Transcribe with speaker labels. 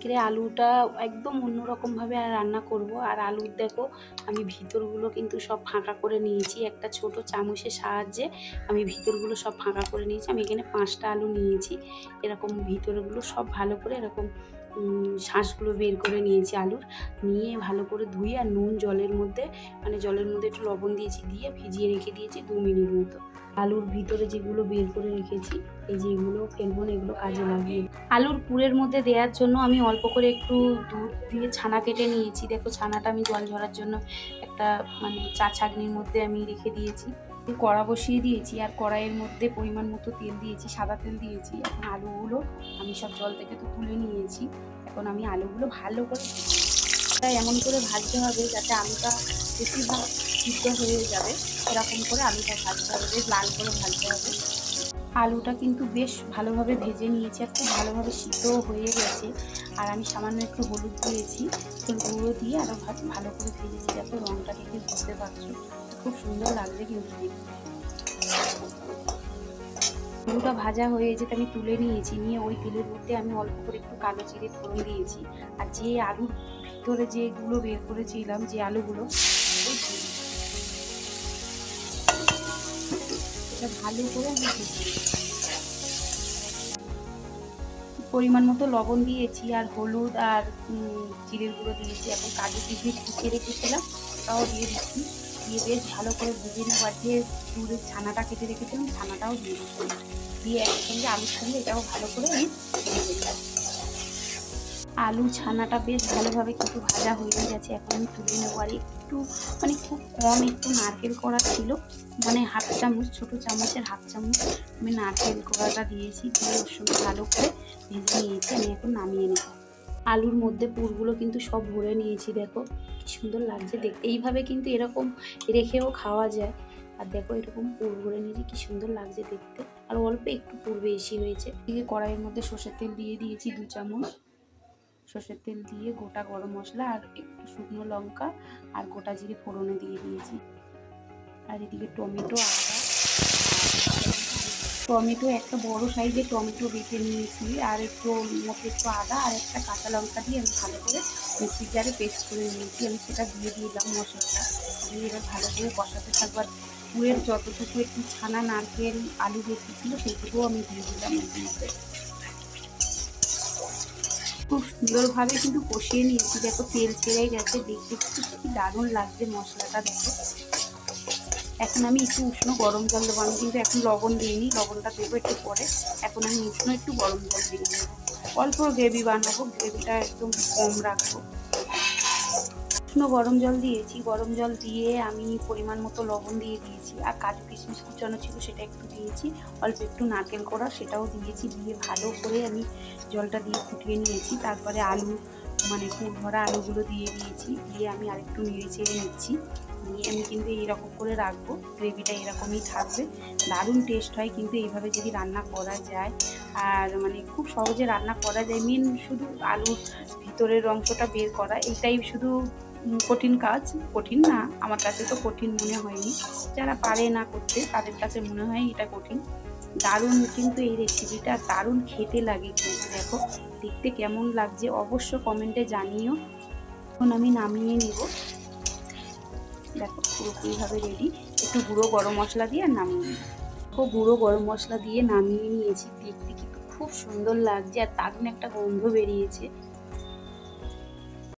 Speaker 1: আজকে আলুটা একদম অন্যরকমভাবে রান্না করব। আর আলুর দেখো আমি ভিতরগুলো কিন্তু সব ফাঁকা করে নিয়েছি, একটা ছোট চামচের সাহায্যে আমি ভিতরগুলো সব ফাঁকা করে নিয়েছি। আমি এখানে 5টা আলু নিয়েছি, এরকম ভিতরগুলো সব ভালো করে এরকম শাঁসগুলো বের করে নিয়েছি আলুর, নিয়ে ভালো করে ধুয়ে আর নুন জলের মধ্যে জলের মধ্যে একটু লবণ দিয়েছি, দিয়ে ভিজিয়ে রেখে দিয়েছি 2 মিনিট মতো। আলুর ভিতরে যেগুলো বের করে রেখেছি, এই যে এগুলো ফেলবো না, এগুলো কাজে লাগিয়ে আলুর পুরের মধ্যে দেওয়ার জন্য আমি অল্প করে একটু দুধ দিয়ে ছানা কেটে নিয়েছি। দেখো ছানাটা আমি জল ঝরার জন্য একটা চা ছাঁকনির মধ্যে আমি রেখে দিয়েছি। কড়া বসিয়ে দিয়েছি আর কড়াইয়ের মধ্যে পরিমাণ মতো তেল দিয়েছি, সাদা তেল দিয়েছি। এখন আলুগুলো আমি সব জল থেকে তো তুলে নিয়েছি, এখন আমি আলুগুলো ভালো করে এমন করে ভাজতে হবে যাতে আলুটা বেশিরভাগ সিদ্ধ হয়ে যাবে, এরকম করে আলুটা ভাজতে হবে, বেশ লাল করে ভাজতে হবে। আলুটা কিন্তু বেশ ভালোভাবে ভেজে নিয়েছি আর খুব ভালোভাবে সিদ্ধও হয়ে গেছে। আর আমি সামান্য একটু হলুদ দিয়েছি, গুঁড়ো দিয়ে আরও ভালো করে ভেজেছি, যাতে রঙটা দেখে বুঝতে পারছো খুব সুন্দর লাগছে কিন্তু দেখতে। আলুটা ভাজা হয়ে যেতে আমি তুলে নিয়েছি, নিয়ে ওই তেলের মধ্যে আমি অল্প করে একটু কালো জিরে ফোড়ন দিয়েছি। আর যে আলুর ভিতরে যেগুলো বের করেছিলাম, যে আলুগুলো, এটা ভালো করে আমি ভেজে পরিমাণ মতো লবণ দিয়েছি আর হলুদ আর জিরের গুঁড়ো দিয়েছি। এখন কাজু কিশমিশ কুচিয়ে রেখেছিলাম ওটাও দিয়ে দিচ্ছি, দিয়ে বেশ ভালো করে ভেজে নেওয়ার যে দুধের ছানাটা কেটে রেখেছিলাম ছানাটাও দিয়ে দিচ্ছি, দিয়ে একসঙ্গে আলুর সঙ্গে এটাও ভালো করে আমি ভেজে নেব। আলু ছানাটা বেশ ভালোভাবে কিন্তু ভাজা হয়ে গেছে, এখন আমি তুলে নেবো। আর একটু খুব কম একটু নারকেল কড়া ছিল, হাফ চামচ, ছোটো চামচের হাফ চামচ আমি নারকেল কড়াটা দিয়েছি, দিয়ে ওর সঙ্গে ভালো করে ভেজে নিয়েছি। আমি এখন নামিয়ে নেব। আলুর মধ্যে পুরগুলো কিন্তু সব ভরে নিয়েছি, দেখো কি সুন্দর লাগছে দেখতে। এইভাবে কিন্তু এরকম রেখেও খাওয়া যায়। আর দেখো এরকম পুর ভরে নিয়েছি, কি সুন্দর লাগছে দেখতে। আর অল্প একটু পুর বেশি হয়েছে। এদিকে কড়াইয়ের মধ্যে সর্ষের তেল দিয়ে দিয়েছি 2 চামচ। সর্ষের তেল দিয়ে গোটা গরম মশলা আর একটু শুকনো লঙ্কা আর গোটা জিরে ফোড়নে দিয়ে দিয়েছি। আর এদিকে টমেটো, আদা, টমেটো একটা বড় সাইজের টমেটো বেটে নিয়েছি, আর একটু আদা আর একটা কাঁচা লঙ্কা দিয়ে আমি ভালো করে মিক্সির জারে পেস্ট করে নিয়েছি। আমি সেটা দিয়ে দিলাম মশলাটা, দিয়ে এবার ভালো করে কষাতে থাকবো। আর পুরের যতটুকু একটু ছানা, নারকেল, আলু বেশি ছিল সেইটুকুও আমি দিয়ে দিলাম এর মধ্যে। খুব সুন্দরভাবে কিন্তু কষিয়ে নিয়েছি, দেখো তেল ছেড়ে গেছে, দেখতে কি দারুণ লাগছে মশলাটা দেখো। এখন আমি একটু উষ্ণ গরম জল দেবো, আমি কিন্তু এখন লবণ দিইনি, লবণটা দেবো একটু পরে। এখন আমি উষ্ণ একটু গরম জল দিয়ে দেবো, অল্প গ্রেভি বানাবো, গ্রেভিটা একদম কম রাখবো। উষ্ণ গরম জল দিয়েছি, গরম জল দিয়ে আমি পরিমাণ মতো লবণ দিয়ে দিয়েছি, আর কাজু কিশমিশ কুচানো ছিল সেটা একটু দিয়েছি, অল্প একটু নারকেল কোড়া সেটাও দিয়েছি, দিয়ে ভালো করে আমি জলটা দিয়ে ফুটিয়ে নিয়েছি। তারপরে আলু পুর ভরা আলুগুলো দিয়ে দিয়েছি, দিয়ে আমি আরেকটু নেড়ে চেড়ে নিচ্ছি, নিয়ে আমি কিন্তু এইরকম করে রাখবো, গ্রেভিটা এরকমই থাকবে। দারুণ টেস্ট হয় কিন্তু এইভাবে যদি রান্না করা যায়। আর খুব সহজে রান্না করা যায়, মেন শুধু আলুর ভিতরের অংশটা বের করা, এইটাই শুধু কঠিন কাজ। কঠিন না, আমার কাছে তো কঠিন মনে হয়নি, যারা পারে না করতে তাদের কাছে মনে হয় এটা কঠিন। দারুণ কিন্তু এই রেসিপিটা, দারুণ খেতে লাগে কিন্তু। দেখো দেখতে কেমন লাগছে অবশ্য কমেন্টে জানিও। এখন আমি নামিয়ে নেব, দেখো পুরোপুরিভাবে রেডি। একটু গুঁড়ো গরম মশলা দিয়ে নামিয়ে নেব। গুঁড়ো গরম মশলা দিয়ে নামিয়ে নিয়েছি, দেখতে কিন্তু খুব সুন্দর লাগছে আর দারুণ একটা গন্ধ বেরিয়েছে।